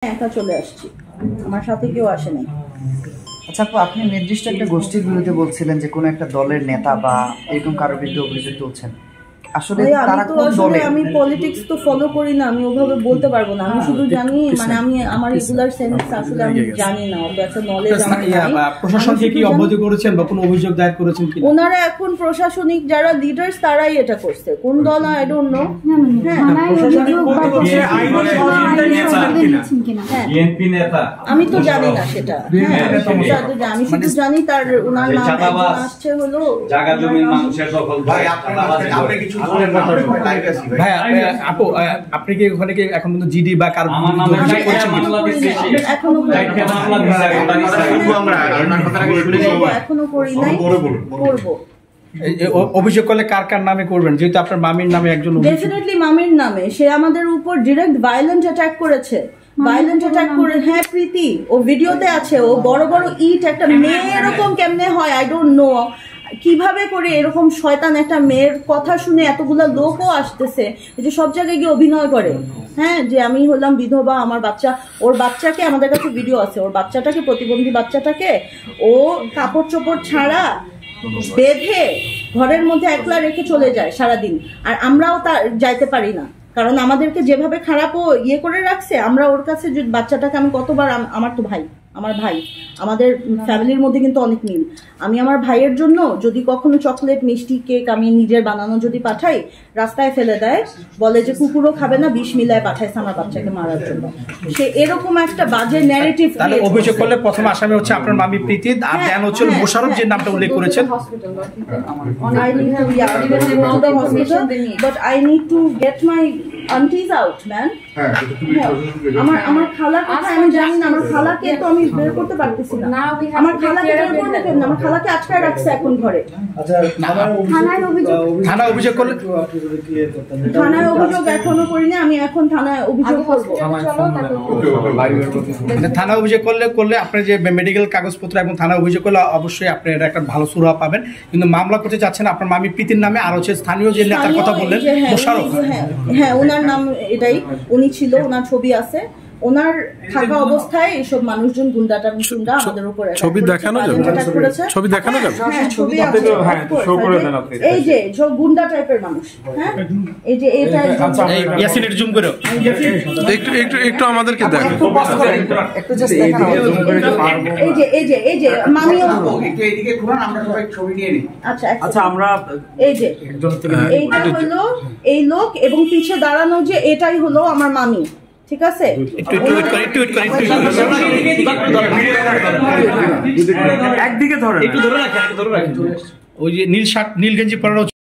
একা চলে আসছি, আমার সাথে কেউ আসে নাই। আচ্ছা আপু, আপনি নির্দিষ্ট একটা গোষ্ঠীর বিরুদ্ধে বলছিলেন যে কোনো একটা দলের নেতা বা এরকম কারোর বিরুদ্ধে অভিযোগ তুলছেন। আসলে তারা কোন দলে? আমি পলিটিক্স তো ফলো করি না, আমি ওভাবে বলতে পারবো না। আমি শুধু জানি, মানে আমি আমার রেগুলার সেন্স আসলে আমি জানি না, অত একটা নলেজ আমার নাই। প্রশাসনকে কি অবহিত করেছেন বা কোনো অভিযোগ দায়ের করেছেন কি? ওনারা এখন প্রশাসনিক যারা লিডার্স তারাই এটা করছে, কোন দল আই ডোন্ট নো। আমি তো জানি না সেটা। আমি শুধু জানি তার ওনার নাম আসছে হলো জায়গা জমির মানুষের দখল। ভাই আপু, আপনি কি ওখানে কি এখন পর্যন্ত জিডি বা কার এখনো করি নাই, করবো। অভিযোগ করলে কার কার নামে করবেন, যেহেতু আপনার মামির নামে একজন? ডেফিনেটলি মামির নামে। সে আমাদের উপর ডিরেক্ট ভায়োলেন্ট অ্যাটাক করেছে, ভায়োলেন্ট অ্যাটাক করে। হ্যাঁ প্রীতি, ও ভিডিওতে আছে, ও বড় বড় ইট, একটা মেয়ে এরকম কেমনে হয় আই ডোন্ট নো, কিভাবে করে এরকম শয়তান একটা মেয়ের কথা শুনে এতগুলো লোকও আসতেছে, এই যে সব জায়গায় গিয়ে অভিনয় করে। হ্যাঁ, যে আমি হলাম বিধবা, আমার বাচ্চা, ওর বাচ্চাকে, আমাদের কাছে ভিডিও আছে, ওর বাচ্চাটাকে, প্রতিবন্ধী বাচ্চাটাকে ও কাপড় চোপড় ছাড়া বেঁধে ঘরের মধ্যে একলা রেখে চলে যায় সারাদিন, আর আমরাও তা যাইতে পারি না, কারণ আমাদেরকে যেভাবে খারাপ ও ইয়ে করে রাখছে। আমরা ওর কাছে বাচ্চাটাকে, আমি কতবার, আমার তো ভাই, আমার ভাই, আমাদের ফ্যামিলির মধ্যে কিন্তু অনেক মিল। আমি আমার ভাইয়ের জন্য যদি কখনো চকলেট, মিষ্টি, কেক আমি নিজের বানানো যদি পাঠাই, রাস্তায় ফেলে দেয়, বলে যে কুকুরও খাবে না, বিষ মিলায় পাঠাইছে আমার বাচ্চাকে মারার জন্য। সে এরকম একটা বাজে ন্যারেটিভ। তাহলে অভিযোগ করলে প্রথম আসামি হচ্ছে আপনার মামি প্রীতি, আর দেন হচ্ছে মোশাররফ, যে নামটা উল্লেখ করেছেন। But I need to get my aunties out, man. আমার খালা কোথায় আমি জানি না, আমার খালাকে তো আমি বের করতে পারতেছি না। আমার খালাকে বের করবো কেন? আমার খালাকে আটকায় রাখছে এখন ঘরে। থানায় অভিযোগ করলে? থানায় অভিযোগ এখনো করিনি, আমি এখন থানায় অভিযোগ করবো। থানা অভিযোগ করলে আপনার যে মেডিকেল কাগজপত্র এবং থানা অভিযোগ করলে অবশ্যই আপনি এটা একটা ভালো সুরাহা পাবেন। কিন্তু মামলা করতে চাচ্ছেন আপনার মামি প্রীতির নামে, আর হচ্ছে স্থানীয় যে নেতার কথা বললেন মোশাররফ। হ্যাঁ, ওনার নাম এটাই, উনি ছিল, ওনার ছবি আছে, ওনার থাকা অবস্থায় এইসব মানুষজন গুন্ডাটা আমাদের উপর ছবি দেখানো যাবে, ছবি দেখানো যাবে, এই যে সব গুন্ডা টাইপের মানুষ। হ্যাঁ, এই যে এটা ইয়াসিনের জুম করে একটু একটু একটু আমাদেরকে দেখেন, একটু জাস্ট দেখানো। এই যে মামিও একটু এদিকে ঘুরান, আমরা সবাই ছবি নিয়ে নিই। আচ্ছা আমরা এই যে এইটা হলো এই লোক, এবং পিছে দাঁড়ানো যে এটাই হলো আমার মামি। ঠিক আছে, একদিকে ধরে রাখেন। ওই যে নীল শার্ট, নীল গেঞ্জি পরানো